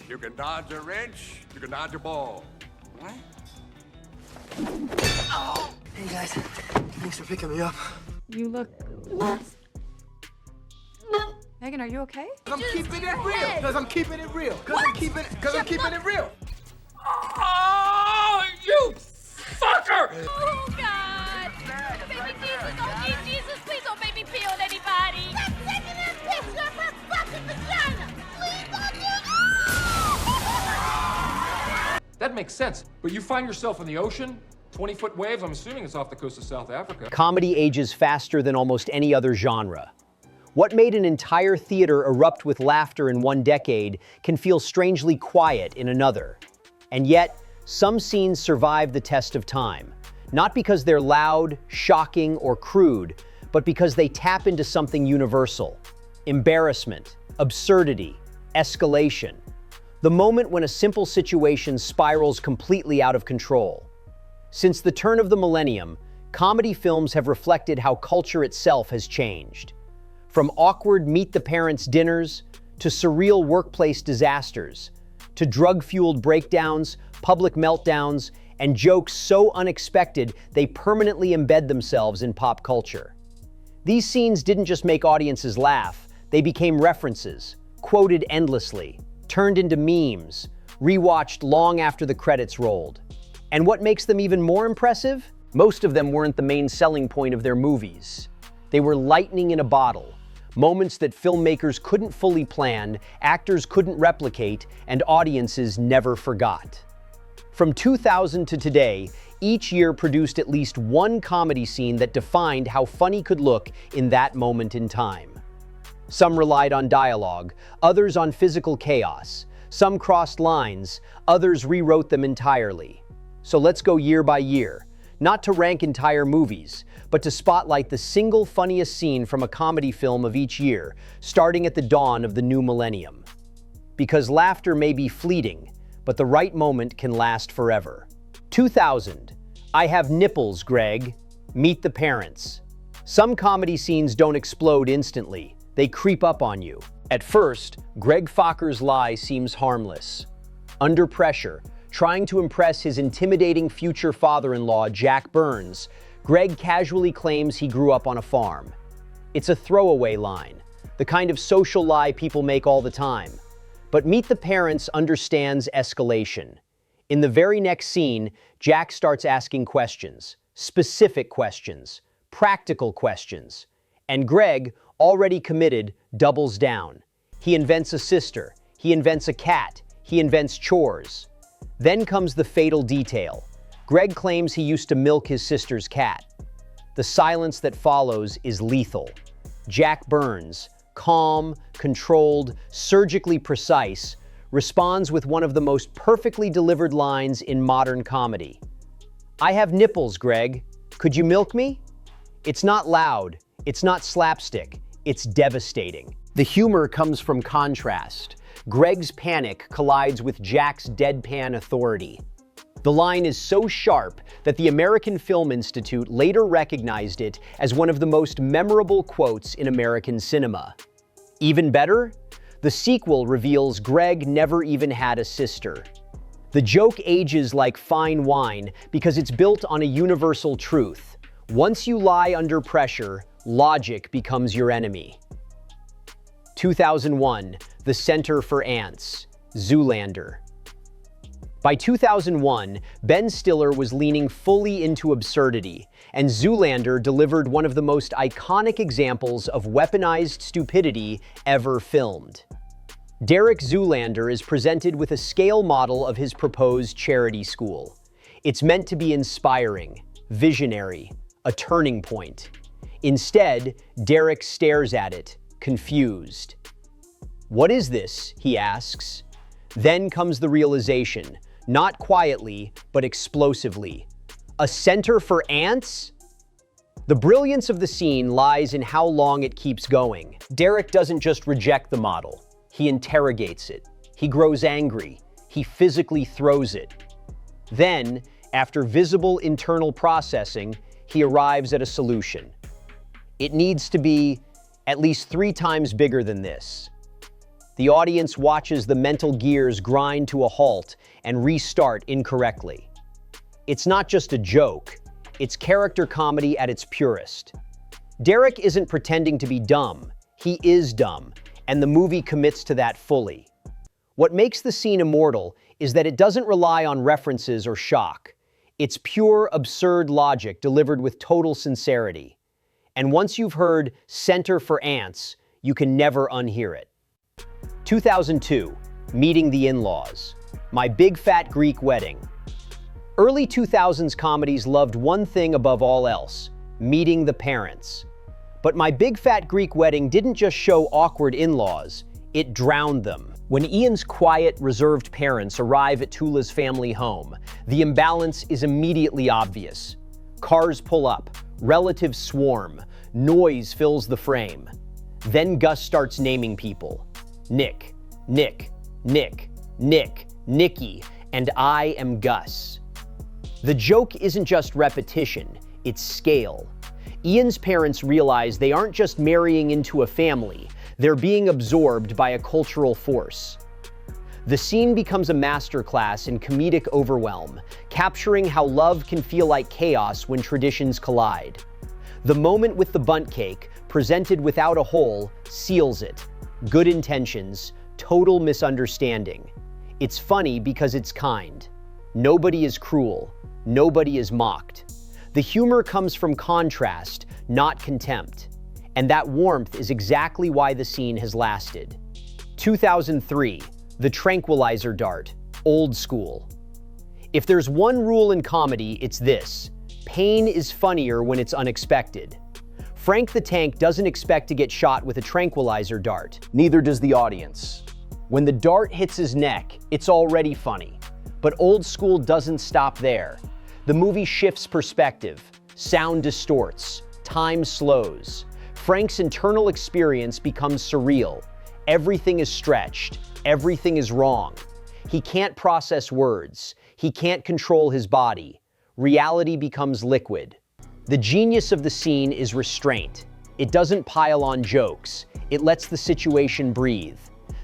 You can dodge a wrench, you can dodge a ball. What? Oh! Hey guys, thanks for picking me up. You look lost. Megan, are you okay? I'm keeping it real. Because I'm keeping it real. Because I'm keeping it real. Oh, you fucker! Oh, God! Baby Jesus, oh, Jesus, please don't make me pee on anybody! Stop taking that picture of her fucking vagina! Please don't do it! That makes sense, but you find yourself in the ocean, 20-foot waves, I'm assuming it's off the coast of South Africa. Comedy ages faster than almost any other genre. What made an entire theater erupt with laughter in one decade can feel strangely quiet in another. And yet, some scenes survive the test of time, not because they're loud, shocking, or crude, but because they tap into something universal: embarrassment, absurdity, escalation. The moment when a simple situation spirals completely out of control. Since the turn of the millennium, comedy films have reflected how culture itself has changed. From awkward meet-the-parents dinners, to surreal workplace disasters, to drug-fueled breakdowns, public meltdowns, and jokes so unexpected they permanently embed themselves in pop culture. These scenes didn't just make audiences laugh, they became references, quoted endlessly, turned into memes, rewatched long after the credits rolled. And what makes them even more impressive? Most of them weren't the main selling point of their movies. They were lightning in a bottle. Moments that filmmakers couldn't fully plan, actors couldn't replicate, and audiences never forgot. From 2000 to today, each year produced at least one comedy scene that defined how funny could look in that moment in time. Some relied on dialogue, others on physical chaos. Some crossed lines, others rewrote them entirely. So let's go year by year, not to rank entire movies, but to spotlight the single funniest scene from a comedy film of each year, starting at the dawn of the new millennium. Because laughter may be fleeting, but the right moment can last forever. 2000, I Have Nipples, Greg. Meet the Parents. Some comedy scenes don't explode instantly, they creep up on you. At first, Greg Focker's lie seems harmless. Under pressure, trying to impress his intimidating future father-in-law, Jack Burns, Greg casually claims he grew up on a farm. It's a throwaway line, the kind of social lie people make all the time. But Meet the Parents understands escalation. In the very next scene, Jack starts asking questions, specific questions, practical questions. And Greg, already committed, doubles down. He invents a sister, he invents a cat, he invents chores. Then comes the fatal detail. Greg claims he used to milk his sister's cat. The silence that follows is lethal. Jack Burns, calm, controlled, surgically precise, responds with one of the most perfectly delivered lines in modern comedy. I have nipples, Greg. Could you milk me? It's not loud, it's not slapstick, it's devastating. The humor comes from contrast. Greg's panic collides with Jack's deadpan authority. The line is so sharp that the American Film Institute later recognized it as one of the most memorable quotes in American cinema. Even better, the sequel reveals Greg never even had a sister. The joke ages like fine wine because it's built on a universal truth. Once you lie under pressure, logic becomes your enemy. 2001, The Center for Ants, Zoolander. By 2001, Ben Stiller was leaning fully into absurdity, and Zoolander delivered one of the most iconic examples of weaponized stupidity ever filmed. Derek Zoolander is presented with a scale model of his proposed charity school. It's meant to be inspiring, visionary, a turning point. Instead, Derek stares at it, confused. "What is this?" he asks. Then comes the realization, not quietly, but explosively. A center for ants? The brilliance of the scene lies in how long it keeps going. Derek doesn't just reject the model, he interrogates it. He grows angry, he physically throws it. Then, after visible internal processing, he arrives at a solution. It needs to be at least 3 times bigger than this. The audience watches the mental gears grind to a halt and restart incorrectly. It's not just a joke, it's character comedy at its purest. Derek isn't pretending to be dumb, he is dumb, and the movie commits to that fully. What makes the scene immortal is that it doesn't rely on references or shock. It's pure, absurd logic delivered with total sincerity. And once you've heard "Center for Ants," you can never unhear it. 2002, Meeting the In-Laws, My Big Fat Greek Wedding. Early 2000s comedies loved one thing above all else: meeting the parents. But My Big Fat Greek Wedding didn't just show awkward in-laws, it drowned them. When Ian's quiet, reserved parents arrive at Tula's family home, the imbalance is immediately obvious. Cars pull up, relatives swarm, noise fills the frame. Then Gus starts naming people. Nick, Nick, Nick, Nick, Nicky, and I am Gus. The joke isn't just repetition, it's scale. Ian's parents realize they aren't just marrying into a family, they're being absorbed by a cultural force. The scene becomes a masterclass in comedic overwhelm, capturing how love can feel like chaos when traditions collide. The moment with the bundt cake, presented without a hole, seals it. Good intentions, total misunderstanding. It's funny because it's kind. Nobody is cruel. Nobody is mocked. The humor comes from contrast, not contempt. And that warmth is exactly why the scene has lasted. 2003, The Tranquilizer Dart, old school. If there's one rule in comedy, it's this: pain is funnier when it's unexpected. Frank the Tank doesn't expect to get shot with a tranquilizer dart. Neither does the audience. When the dart hits his neck, it's already funny. But old school doesn't stop there. The movie shifts perspective, sound distorts, time slows. Frank's internal experience becomes surreal. Everything is stretched, everything is wrong. He can't process words, he can't control his body. Reality becomes liquid. The genius of the scene is restraint. It doesn't pile on jokes, it lets the situation breathe.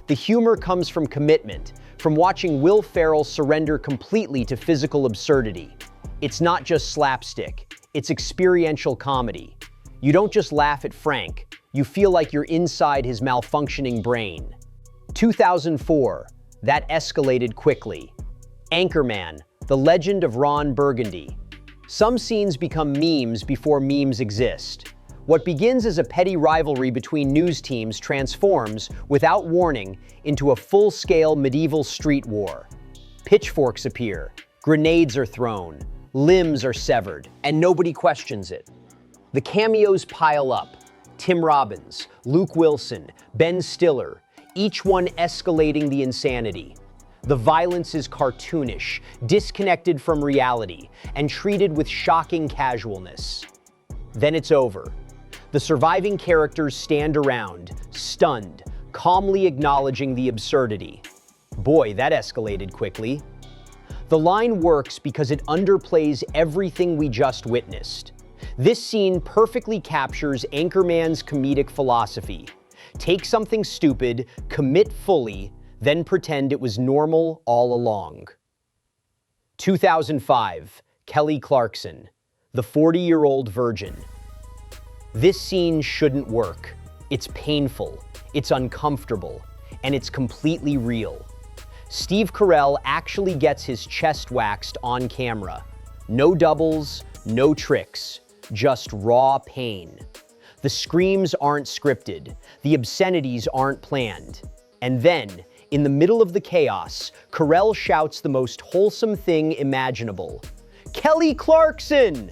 The humor comes from commitment, from watching Will Ferrell surrender completely to physical absurdity. It's not just slapstick, it's experiential comedy. You don't just laugh at Frank, you feel like you're inside his malfunctioning brain. 2004, that escalated quickly. Anchorman, The Legend of Ron Burgundy. Some scenes become memes before memes exist. What begins as a petty rivalry between news teams transforms, without warning, into a full-scale medieval street war. Pitchforks appear, grenades are thrown, limbs are severed, and nobody questions it. The cameos pile up. Tim Robbins, Luke Wilson, Ben Stiller, each one escalating the insanity. The violence is cartoonish, disconnected from reality, and treated with shocking casualness. Then it's over. The surviving characters stand around, stunned, calmly acknowledging the absurdity. Boy, that escalated quickly. The line works because it underplays everything we just witnessed. This scene perfectly captures Anchorman's comedic philosophy. Take something stupid, commit fully, then pretend it was normal all along. 2005, Kelly Clarkson, The 40-Year-Old Virgin. This scene shouldn't work. It's painful, it's uncomfortable, and it's completely real. Steve Carell actually gets his chest waxed on camera. No doubles, no tricks, just raw pain. The screams aren't scripted, the obscenities aren't planned. And then, in the middle of the chaos, Carell shouts the most wholesome thing imaginable: "Kelly Clarkson!"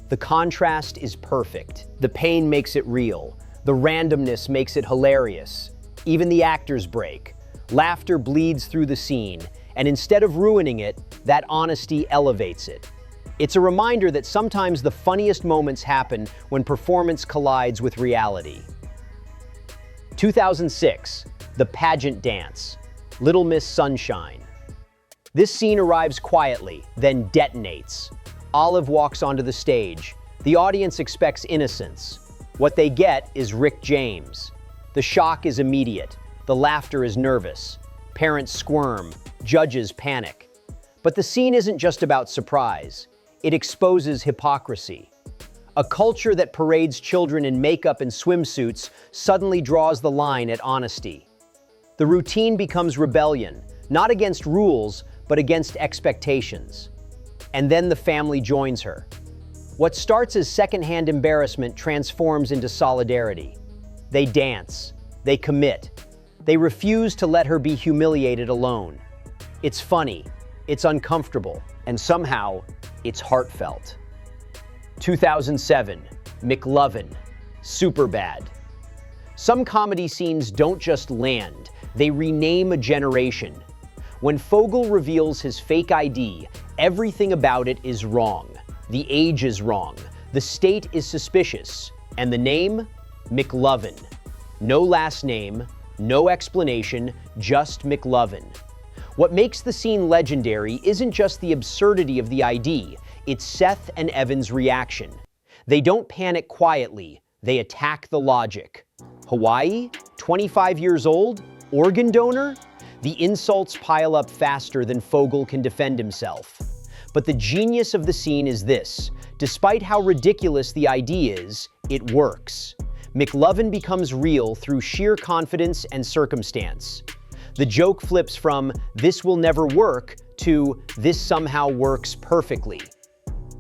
The contrast is perfect. The pain makes it real. The randomness makes it hilarious. Even the actors break. Laughter bleeds through the scene, and instead of ruining it, that honesty elevates it. It's a reminder that sometimes the funniest moments happen when performance collides with reality. 2006, The Pageant Dance, Little Miss Sunshine. This scene arrives quietly, then detonates. Olive walks onto the stage. The audience expects innocence. What they get is Rick James. The shock is immediate. The laughter is nervous. Parents squirm. Judges panic. But the scene isn't just about surprise. It exposes hypocrisy. A culture that parades children in makeup and swimsuits suddenly draws the line at honesty. The routine becomes rebellion, not against rules, but against expectations. And then the family joins her. What starts as secondhand embarrassment transforms into solidarity. They dance. They commit. They refuse to let her be humiliated alone. It's funny. It's uncomfortable. And somehow, it's heartfelt. 2007, McLovin, Superbad. Some comedy scenes don't just land, they rename a generation. When Fogel reveals his fake ID, everything about it is wrong. The age is wrong, the state is suspicious, and the name? McLovin. No last name, no explanation, just McLovin. What makes the scene legendary isn't just the absurdity of the ID, it's Seth and Evan's reaction. They don't panic quietly, they attack the logic. Hawaii? 25 years old? Organ donor? The insults pile up faster than Fogel can defend himself. But the genius of the scene is this: despite how ridiculous the ID is, it works. McLovin becomes real through sheer confidence and circumstance. The joke flips from "this will never work" to "this somehow works perfectly."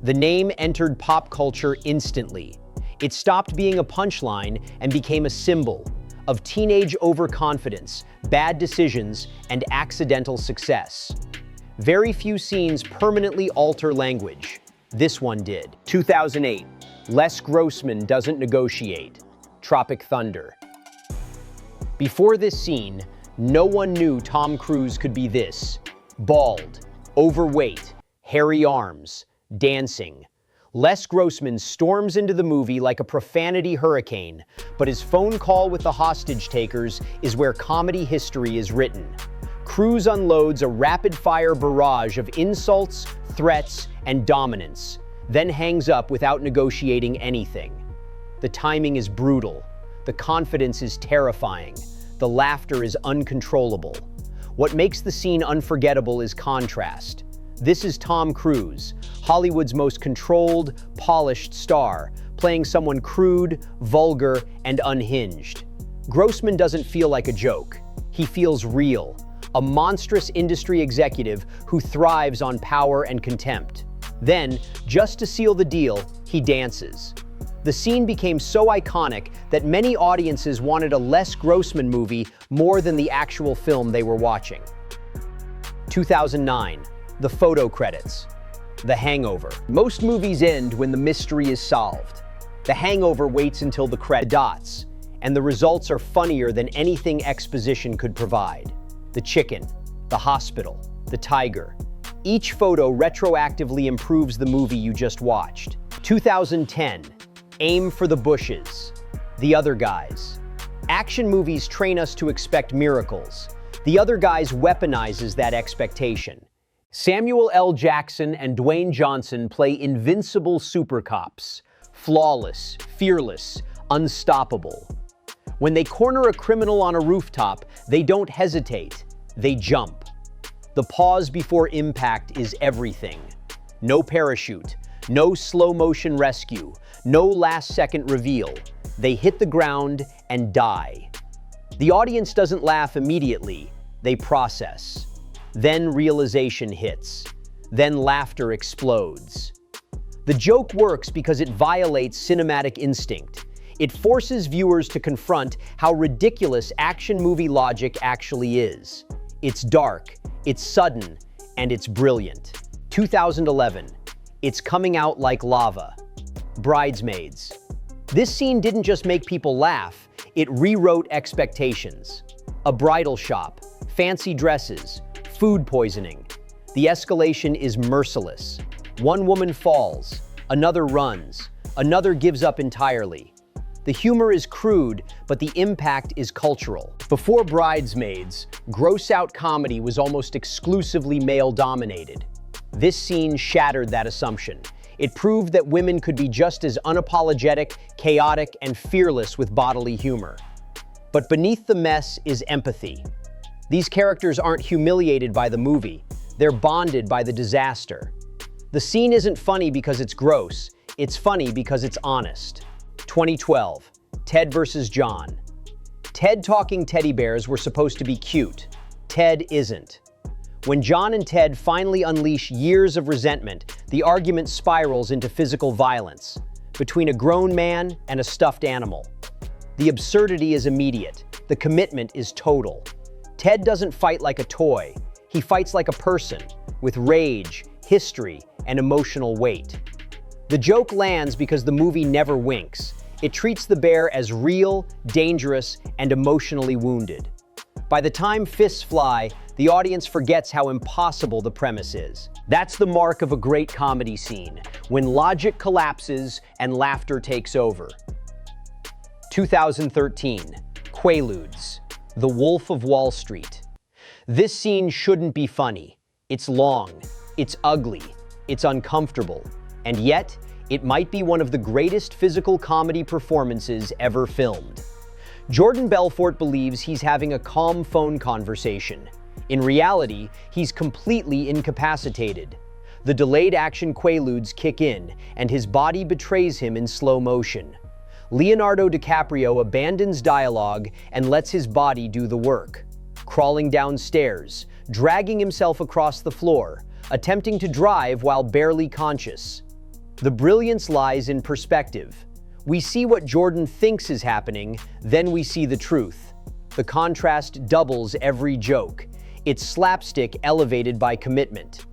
The name entered pop culture instantly. It stopped being a punchline and became a symbol of teenage overconfidence, bad decisions, and accidental success. Very few scenes permanently alter language. This one did. 2008, Les Grossman doesn't negotiate. Tropic Thunder. Before this scene, no one knew Tom Cruise could be this: bald, overweight, hairy arms, dancing. Les Grossman storms into the movie like a profanity hurricane, but his phone call with the hostage takers is where comedy history is written. Cruise unloads a rapid-fire barrage of insults, threats, and dominance, then hangs up without negotiating anything. The timing is brutal. The confidence is terrifying. The laughter is uncontrollable. What makes the scene unforgettable is contrast. This is Tom Cruise, Hollywood's most controlled, polished star, playing someone crude, vulgar, and unhinged. Grossman doesn't feel like a joke. He feels real, a monstrous industry executive who thrives on power and contempt. Then, just to seal the deal, he dances. The scene became so iconic that many audiences wanted a Les Grossman movie more than the actual film they were watching. 2009. The photo credits. The Hangover. Most movies end when the mystery is solved. The Hangover waits until the credit dots, and the results are funnier than anything exposition could provide. The chicken, the hospital, the tiger. Each photo retroactively improves the movie you just watched. 2010. Aim for the Bushes. The Other Guys. Action movies train us to expect miracles. The Other Guys weaponizes that expectation. Samuel L. Jackson and Dwayne Johnson play invincible super cops, flawless, fearless, unstoppable. When they corner a criminal on a rooftop, they don't hesitate, they jump. The pause before impact is everything. No parachute, no slow-motion rescue, no last-second reveal. They hit the ground and die. The audience doesn't laugh immediately, they process. Then realization hits. Then laughter explodes. The joke works because it violates cinematic instinct. It forces viewers to confront how ridiculous action movie logic actually is. It's dark, it's sudden, and it's brilliant. 2011. It's Coming Out Like Lava. Bridesmaids. This scene didn't just make people laugh, it rewrote expectations. A bridal shop, fancy dresses, food poisoning. The escalation is merciless. One woman falls, another runs, another gives up entirely. The humor is crude, but the impact is cultural. Before Bridesmaids, gross-out comedy was almost exclusively male-dominated. This scene shattered that assumption. It proved that women could be just as unapologetic, chaotic, and fearless with bodily humor. But beneath the mess is empathy. These characters aren't humiliated by the movie, they're bonded by the disaster. The scene isn't funny because it's gross, it's funny because it's honest. 2012, Ted versus John. Ted talking teddy bears were supposed to be cute. Ted isn't. When John and Ted finally unleash years of resentment, the argument spirals into physical violence between a grown man and a stuffed animal. The absurdity is immediate. The commitment is total. Ted doesn't fight like a toy. He fights like a person, with rage, history, and emotional weight. The joke lands because the movie never winks. It treats the bear as real, dangerous, and emotionally wounded. By the time fists fly, the audience forgets how impossible the premise is. That's the mark of a great comedy scene, when logic collapses and laughter takes over. 2013, Quaaludes, The Wolf of Wall Street. This scene shouldn't be funny. It's long, it's ugly, it's uncomfortable, and yet, it might be one of the greatest physical comedy performances ever filmed. Jordan Belfort believes he's having a calm phone conversation. In reality, he's completely incapacitated. The delayed action Quaaludes kick in, and his body betrays him in slow motion. Leonardo DiCaprio abandons dialogue and lets his body do the work, crawling downstairs, dragging himself across the floor, attempting to drive while barely conscious. The brilliance lies in perspective. We see what Jordan thinks is happening, then we see the truth. The contrast doubles every joke. It's slapstick elevated by commitment.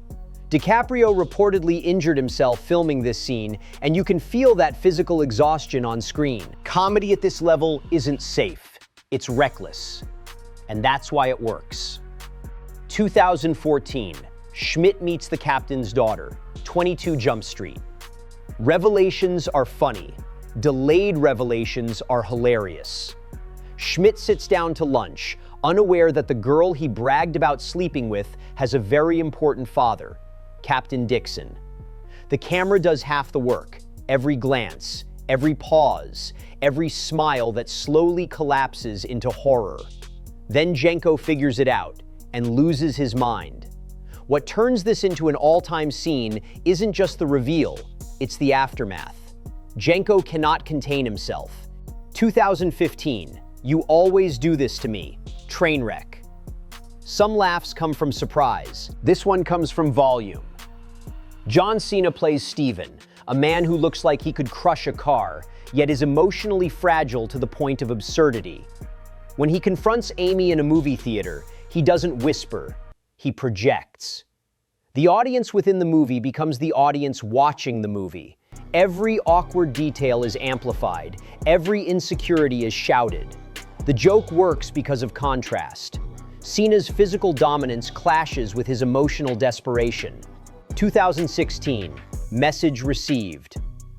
DiCaprio reportedly injured himself filming this scene, and you can feel that physical exhaustion on screen. Comedy at this level isn't safe. It's reckless. And that's why it works. 2014, Schmidt Meets the Captain's Daughter, 22 Jump Street. Revelations are funny. Delayed revelations are hilarious. Schmidt sits down to lunch, unaware that the girl he bragged about sleeping with has a very important father, Captain Dixon. The camera does half the work. Every glance, every pause, every smile that slowly collapses into horror. Then Jenko figures it out and loses his mind. What turns this into an all-time scene isn't just the reveal, it's the aftermath. Jenko cannot contain himself. 2015, You Always Do This to Me, Trainwreck. Some laughs come from surprise. This one comes from volume. John Cena plays Steven, a man who looks like he could crush a car, yet is emotionally fragile to the point of absurdity. When he confronts Amy in a movie theater, he doesn't whisper, he projects. The audience within the movie becomes the audience watching the movie. Every awkward detail is amplified, every insecurity is shouted. The joke works because of contrast. Cena's physical dominance clashes with his emotional desperation. 2016, Message Received,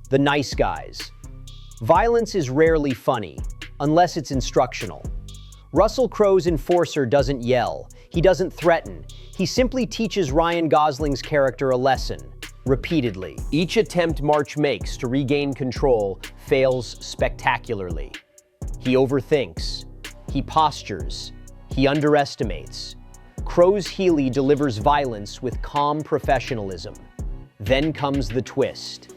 The Nice Guys. Violence is rarely funny, unless it's instructional. Russell Crowe's enforcer doesn't yell, he doesn't threaten, he simply teaches Ryan Gosling's character a lesson, repeatedly. Each attempt March makes to regain control fails spectacularly. He overthinks, he postures, he underestimates. Crowe's Healy delivers violence with calm professionalism. Then comes the twist.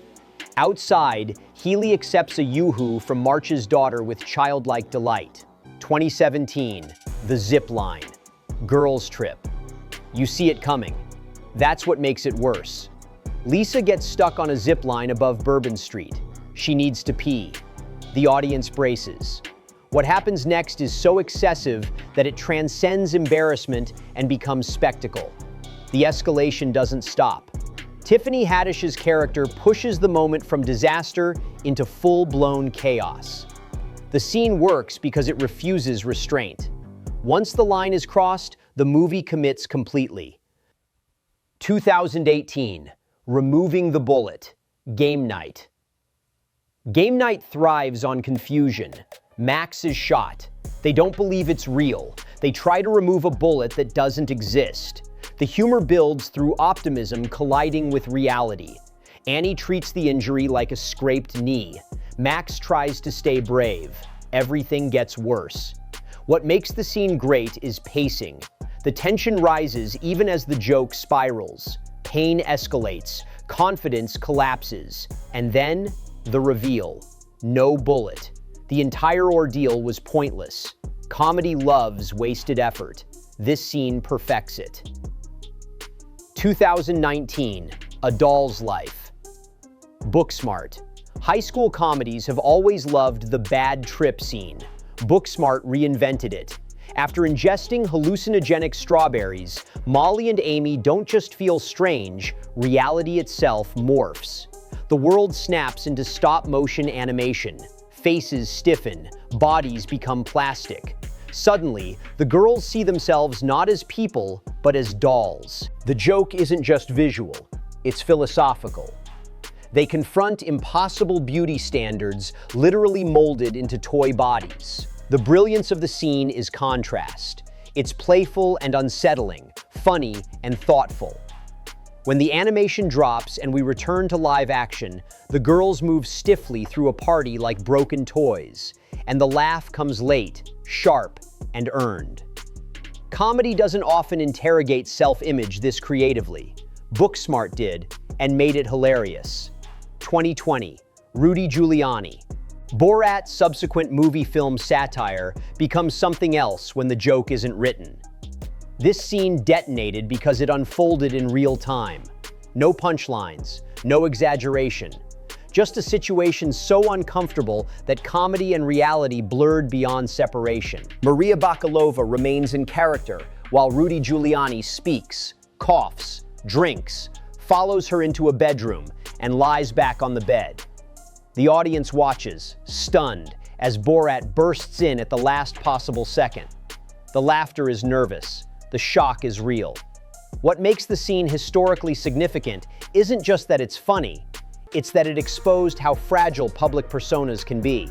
Outside, Healy accepts a yoo-hoo from March's daughter with childlike delight. 2017, The Zip Line, Girls Trip. You see it coming. That's what makes it worse. Lisa gets stuck on a zip line above Bourbon Street. She needs to pee. The audience braces. What happens next is so excessive that it transcends embarrassment and becomes spectacle. The escalation doesn't stop. Tiffany Haddish's character pushes the moment from disaster into full-blown chaos. The scene works because it refuses restraint. Once the line is crossed, the movie commits completely. 2018, Removing the Bullet, Game Night. Game Night thrives on confusion. Max is shot. They don't believe it's real. They try to remove a bullet that doesn't exist. The humor builds through optimism colliding with reality. Annie treats the injury like a scraped knee. Max tries to stay brave. Everything gets worse. What makes the scene great is pacing. The tension rises even as the joke spirals. Pain escalates, confidence collapses, and then the reveal. No bullet. The entire ordeal was pointless. Comedy loves wasted effort. This scene perfects it. 2019, A Doll's Life. Booksmart. High school comedies have always loved the bad trip scene. Booksmart reinvented it. After ingesting hallucinogenic strawberries, Molly and Amy don't just feel strange, reality itself morphs. The world snaps into stop-motion animation. Faces stiffen, bodies become plastic. Suddenly, the girls see themselves not as people, but as dolls. The joke isn't just visual, it's philosophical. They confront impossible beauty standards literally molded into toy bodies. The brilliance of the scene is contrast. It's playful and unsettling, funny and thoughtful. When the animation drops and we return to live action, the girls move stiffly through a party like broken toys, and the laugh comes late, sharp, and earned. Comedy doesn't often interrogate self-image this creatively. Booksmart did, and made it hilarious. 2020, Rudy Giuliani. Borat's subsequent movie-film satire becomes something else when the joke isn't written. This scene detonated because it unfolded in real time. No punchlines, no exaggeration. Just a situation so uncomfortable that comedy and reality blurred beyond separation. Maria Bakalova remains in character while Rudy Giuliani speaks, coughs, drinks, follows her into a bedroom, and lies back on the bed. The audience watches, stunned, as Borat bursts in at the last possible second. The laughter is nervous. The shock is real. What makes the scene historically significant isn't just that it's funny, it's that it exposed how fragile public personas can be.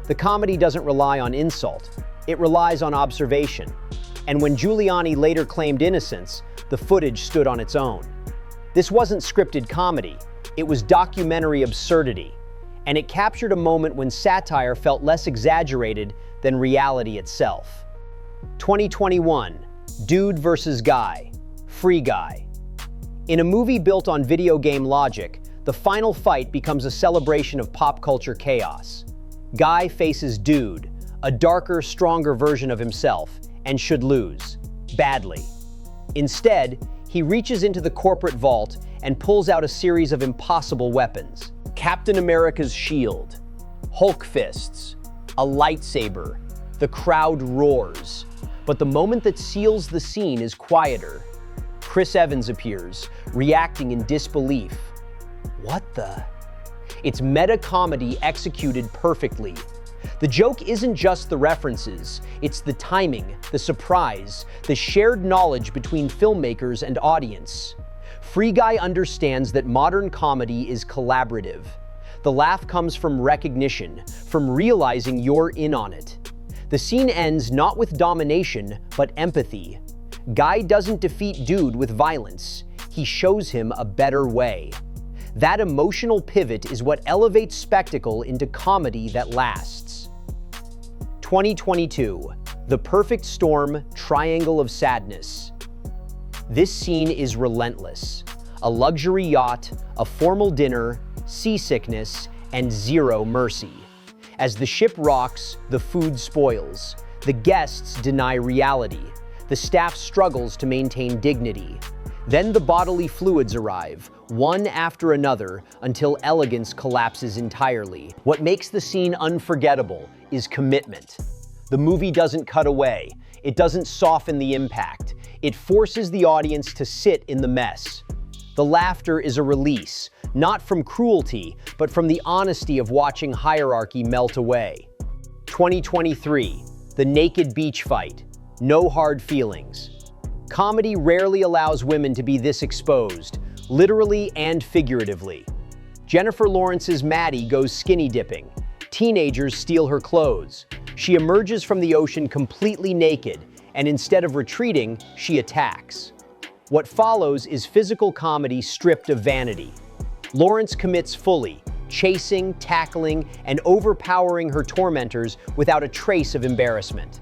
The comedy doesn't rely on insult, it relies on observation. And when Giuliani later claimed innocence, the footage stood on its own. This wasn't scripted comedy, it was documentary absurdity. And it captured a moment when satire felt less exaggerated than reality itself. 2021, Dude vs. Guy, Free Guy. In a movie built on video game logic, the final fight becomes a celebration of pop culture chaos. Guy faces Dude, a darker, stronger version of himself, and should lose, badly. Instead, he reaches into the corporate vault and pulls out a series of impossible weapons. Captain America's shield, Hulk fists, a lightsaber. The crowd roars. But the moment that seals the scene is quieter. Chris Evans appears, reacting in disbelief. What the? It's meta-comedy executed perfectly. The joke isn't just the references, it's the timing, the surprise, the shared knowledge between filmmakers and audience. Free Guy understands that modern comedy is collaborative. The laugh comes from recognition, from realizing you're in on it. The scene ends not with domination, but empathy. Guy doesn't defeat Dude with violence, he shows him a better way. That emotional pivot is what elevates spectacle into comedy that lasts. 2022, The Perfect Storm, Triangle of Sadness. This scene is relentless. A luxury yacht, a formal dinner, seasickness, and zero mercy. As the ship rocks, the food spoils. The guests deny reality. The staff struggles to maintain dignity. Then the bodily fluids arrive, one after another, until elegance collapses entirely. What makes the scene unforgettable is commitment. The movie doesn't cut away. It doesn't soften the impact. It forces the audience to sit in the mess. The laughter is a release, not from cruelty, but from the honesty of watching hierarchy melt away. 2023, The Naked Beach Fight, No Hard Feelings. Comedy rarely allows women to be this exposed, literally and figuratively. Jennifer Lawrence's Maddie goes skinny dipping. Teenagers steal her clothes. She emerges from the ocean completely naked, and instead of retreating, she attacks. What follows is physical comedy stripped of vanity. Lawrence commits fully, chasing, tackling, and overpowering her tormentors without a trace of embarrassment.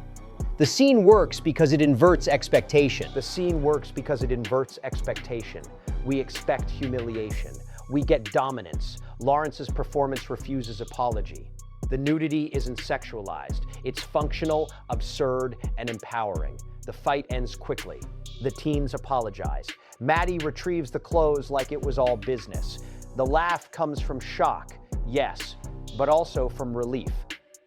The scene works because it inverts expectation. The scene works because it inverts expectation. We expect humiliation. We get dominance. Lawrence's performance refuses apology. The nudity isn't sexualized. It's functional, absurd, and empowering. The fight ends quickly. The teens apologize. Maddie retrieves the clothes like it was all business. The laugh comes from shock, yes, but also from relief.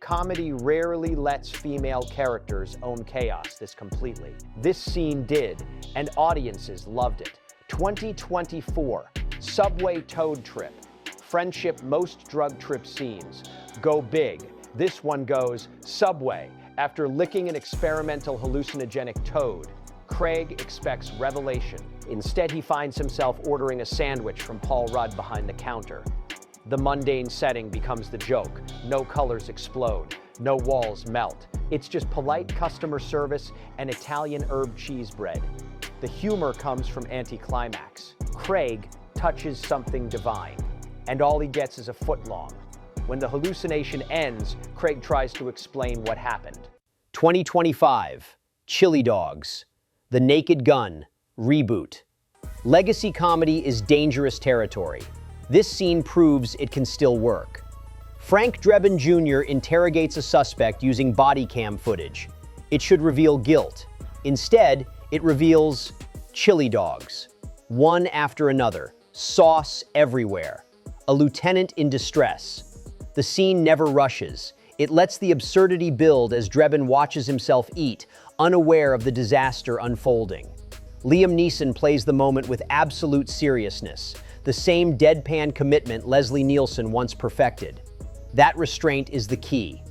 Comedy rarely lets female characters own chaos this completely. This scene did, and audiences loved it. 2024, Subway Toad Trip. Friendship most drug trip scenes. Go big. This one goes, Subway. After licking an experimental hallucinogenic toad, Craig expects revelation. Instead, he finds himself ordering a sandwich from Paul Rudd behind the counter. The mundane setting becomes the joke. No colors explode. No walls melt. It's just polite customer service and Italian herb cheese bread. The humor comes from anticlimax. Craig touches something divine, and all he gets is a foot long. When the hallucination ends, Craig tries to explain what happened. 2025, Chili Dogs, The Naked Gun, reboot. Legacy comedy is dangerous territory. This scene proves it can still work. Frank Drebin Jr. interrogates a suspect using body cam footage. It should reveal guilt. Instead, it reveals chili dogs. One after another, sauce everywhere. A lieutenant in distress. The scene never rushes. It lets the absurdity build as Drebin watches himself eat, unaware of the disaster unfolding. Liam Neeson plays the moment with absolute seriousness, the same deadpan commitment Leslie Nielsen once perfected. That restraint is the key.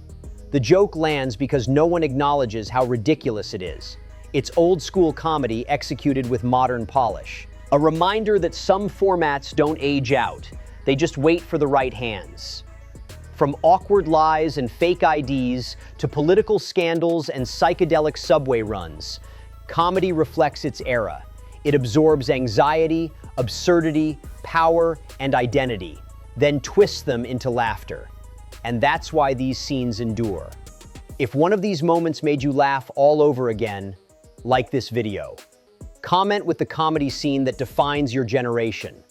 The joke lands because no one acknowledges how ridiculous it is. It's old-school comedy executed with modern polish. A reminder that some formats don't age out. They just wait for the right hands. From awkward lies and fake IDs to political scandals and psychedelic subway runs, comedy reflects its era. It absorbs anxiety, absurdity, power, and identity, then twists them into laughter. And that's why these scenes endure. If one of these moments made you laugh all over again, like this video. Comment with the comedy scene that defines your generation.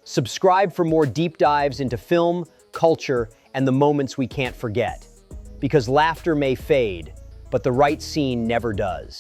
Subscribe for more deep dives into film, culture, and the moments we can't forget. Because laughter may fade, but the right scene never does.